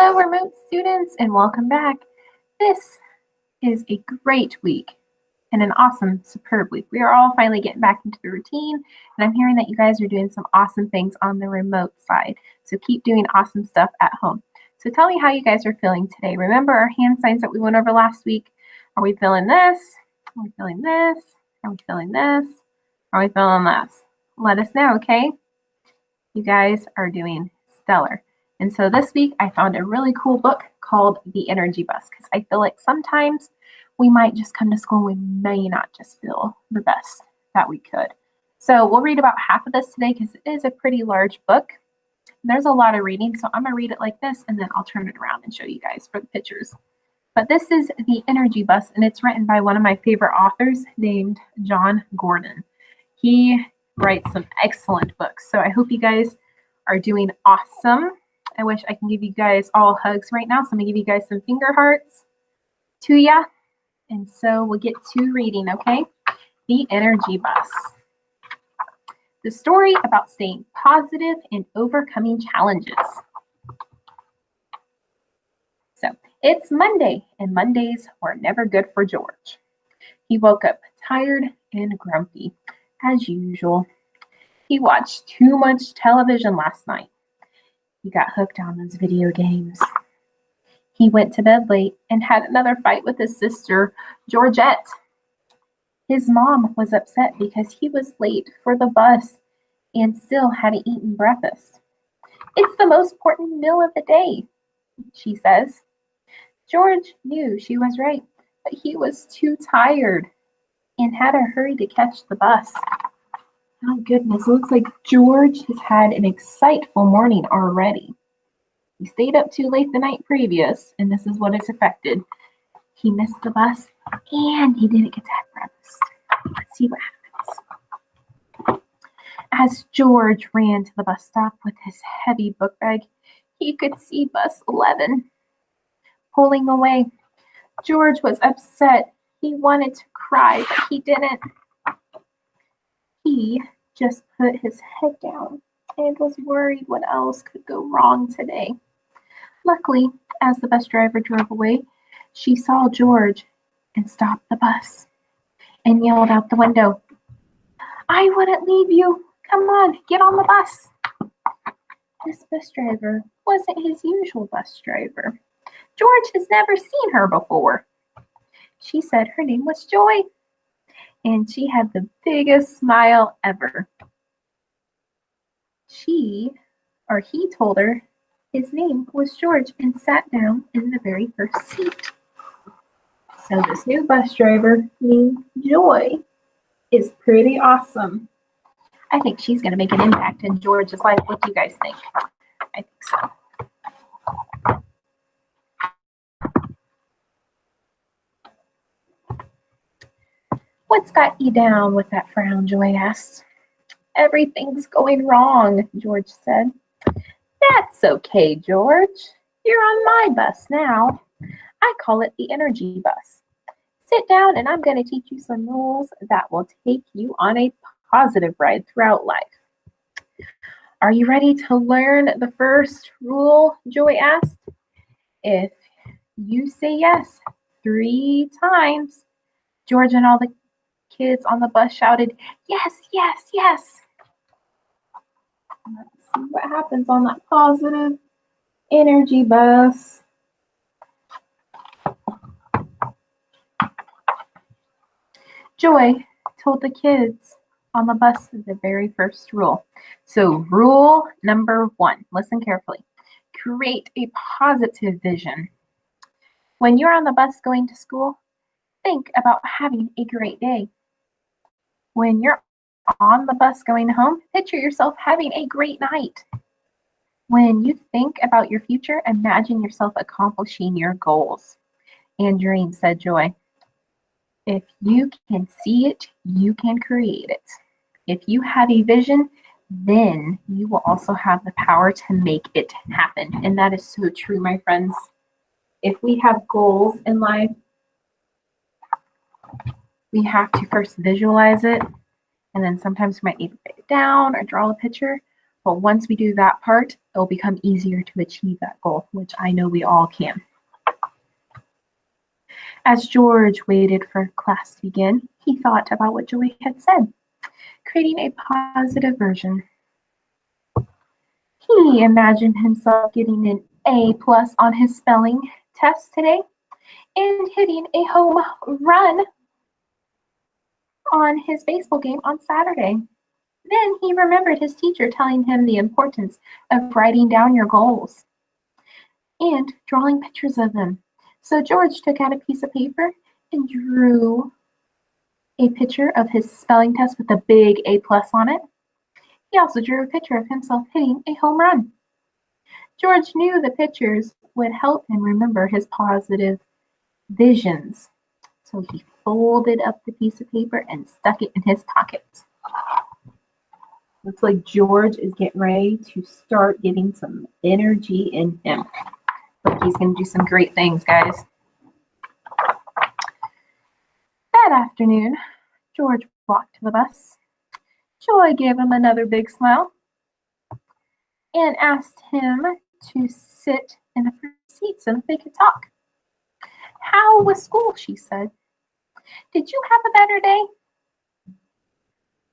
Hello, remote students, and welcome back. This is a great week and an awesome, superb week. We are all finally getting back into the routine, and I'm hearing that you guys are doing some awesome things on the remote side. So keep doing awesome stuff at home. So tell me how you guys are feeling today. Remember our hand signs that we went over last week? Are we feeling this? Are we feeling this? Are we feeling this? Are we feeling this? Let us know, okay? You guys are doing stellar. And so this week I found a really cool book called The Energy Bus, because I feel like sometimes we might just come to school and we may not just feel the best that we could. So we'll read about half of this today because it is a pretty large book. There's a lot of reading, so I'm going to read it like this and then I'll turn it around and show you guys for the pictures. But this is The Energy Bus, and it's written by one of my favorite authors named Jon Gordon. He writes some excellent books, so I hope you guys are doing awesome. I wish I can give you guys all hugs right now, so I'm going to give you guys some finger hearts to ya. And so we'll get to reading, okay? The Energy Bus. The story about staying positive and overcoming challenges. So it's Monday, and Mondays were never good for George. He woke up tired and grumpy, as usual. He watched too much television last night. He got hooked on those video games. He went to bed late and had another fight with his sister, Georgette. His mom was upset because he was late for the bus and still hadn't eaten breakfast. "It's the most important meal of the day," she says. George knew she was right, but he was too tired and had to hurry to catch the bus. Oh goodness, it looks like George has had an exciteful morning already. He stayed up too late the night previous, and this is what it's affected. He missed the bus, and he didn't get to have breakfast. Let's see what happens. As George ran to the bus stop with his heavy book bag, he could see bus 11 pulling away. George was upset. He wanted to cry, but he didn't. He just put his head down and was worried what else could go wrong today. Luckily, as the bus driver drove away, she saw George and stopped the bus and yelled out the window, "I wouldn't leave you. Come on, get on the bus." This bus driver wasn't his usual bus driver. George has never seen her before. She said her name was Joy, and she had the biggest smile ever. He told her his name was George and sat down in the very first seat. So this new bus driver named Joy is pretty awesome. I think she's going to make an impact in George's life. What do you guys think? I think so. "What's got you down with that frown?" Joy asked. "Everything's going wrong," George said. "That's okay, George. You're on my bus now. I call it the Energy Bus. Sit down and I'm going to teach you some rules that will take you on a positive ride throughout life." "Are you ready to learn the first rule?" Joy asked. "If you say yes 3 times, George and all the kids on the bus shouted, "Yes, yes, yes." Let's see what happens on that positive energy bus. Joy told the kids on the bus the very first rule. So rule number 1, listen carefully. Create a positive vision. When you're on the bus going to school, think about having a great day. When you're on the bus going home, picture yourself having a great night. When you think about your future, imagine yourself accomplishing your goals and dreams, said Joy. If you can see it, you can create it. If you have a vision, then you will also have the power to make it happen. And that is so true, my friends. If we have goals in life, we have to first visualize it, and then sometimes we might need to write it down or draw a picture. But once we do that part, it'll become easier to achieve that goal, which I know we all can. As George waited for class to begin, he thought about what Joy had said, creating a positive version. He imagined himself getting an A+ on his spelling test today and hitting a home run on his baseball game on Saturday. Then he remembered his teacher telling him the importance of writing down your goals and drawing pictures of them. So George took out a piece of paper and drew a picture of his spelling test with a big A+ on it. He also drew a picture of himself hitting a home run. George knew the pictures would help him remember his positive visions. So he folded up the piece of paper and stuck it in his pocket. Looks like George is getting ready to start getting some energy in him. Look, he's going to do some great things, guys. That afternoon, George walked to the bus. Joy gave him another big smile and asked him to sit in the front seat so that they could talk. How was school? She said. Did you have a better day?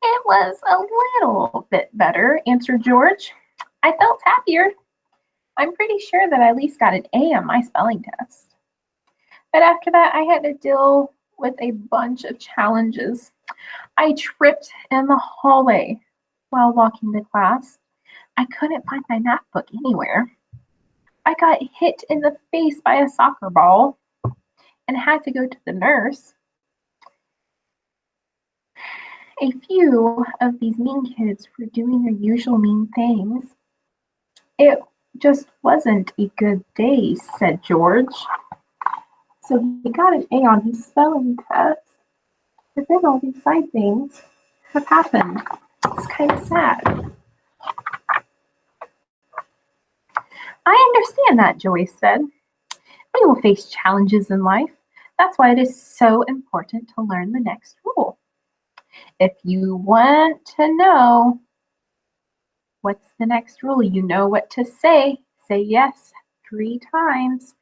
It was a little bit better, answered George. I felt happier. I'm pretty sure that I at least got an A on my spelling test. But after that, I had to deal with a bunch of challenges. I tripped in the hallway while walking to class. I couldn't find my math book anywhere. I got hit in the face by a soccer ball and had to go to the nurse. A few of these mean kids were doing their usual mean things. It just wasn't a good day, said George. So he got an A on his spelling test, but then all these side things have happened. It's kind of sad. I understand that, Joy said. We will face challenges in life. That's why it is so important to learn the next rule. If you want to know what's the next rule, you know what to say. Say yes 3 times.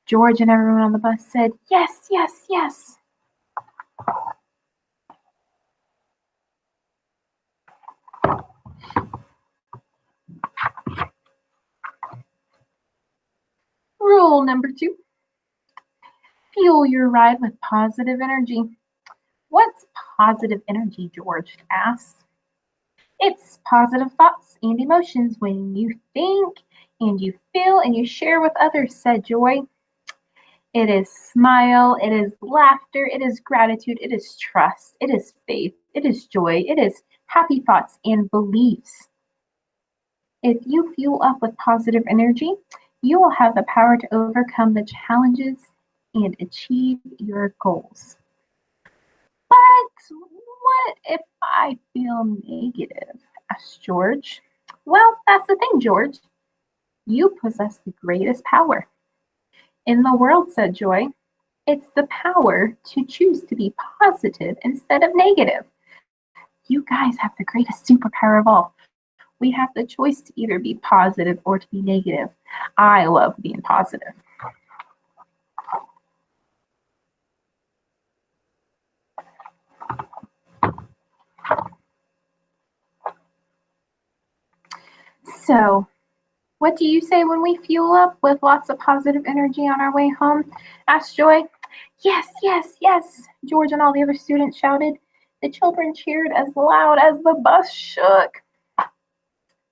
George and everyone on the bus said, yes, yes, yes. Rule number 2. Fuel your ride with positive energy. What's positive energy? George asked. It's positive thoughts and emotions when you think and you feel and you share with others, said Joy. It is smile, it is laughter, it is gratitude, it is trust, it is faith, it is joy, it is happy thoughts and beliefs. If you fuel up with positive energy, you will have the power to overcome the challenges and achieve your goals. But what if I feel negative? Asked George. Well, that's the thing, George. You possess the greatest power in the world, said Joy. It's the power to choose to be positive instead of negative. You guys have the greatest superpower of all. We have the choice to either be positive or to be negative. I love being positive. So, what do you say when we fuel up with lots of positive energy on our way home? Asked Joy. Yes, yes, yes, George and all the other students shouted. The children cheered as loud as the bus shook.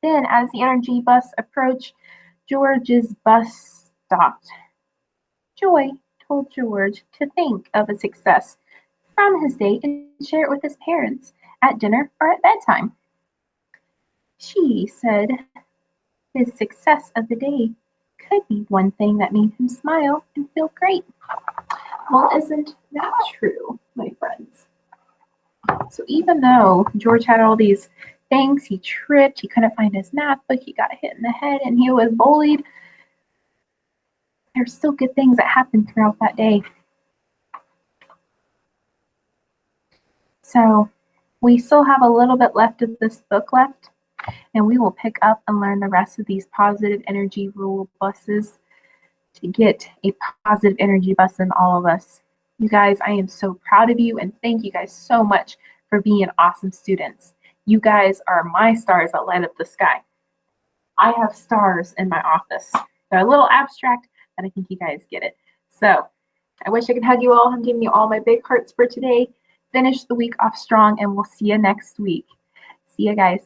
Then, as the energy bus approached, George's bus stopped. Joy told George to think of a success from his day and share it with his parents at dinner or at bedtime. She said his success of the day could be one thing that made him smile and feel great. Well, isn't that true, my friends? So even though George had all these things, he tripped, he couldn't find his math book, he got hit in the head, and he was bullied, there's still good things that happened throughout that day. So we still have a little bit left of this book left. And we will pick up and learn the rest of these positive energy rule buses to get a positive energy bus in all of us. You guys, I am so proud of you, and thank you guys so much for being awesome students. You guys are my stars that light up the sky. I have stars in my office. They're a little abstract, but I think you guys get it. So I wish I could hug you all. I'm giving you all my big hearts for today. Finish the week off strong, and we'll see you next week. See you guys.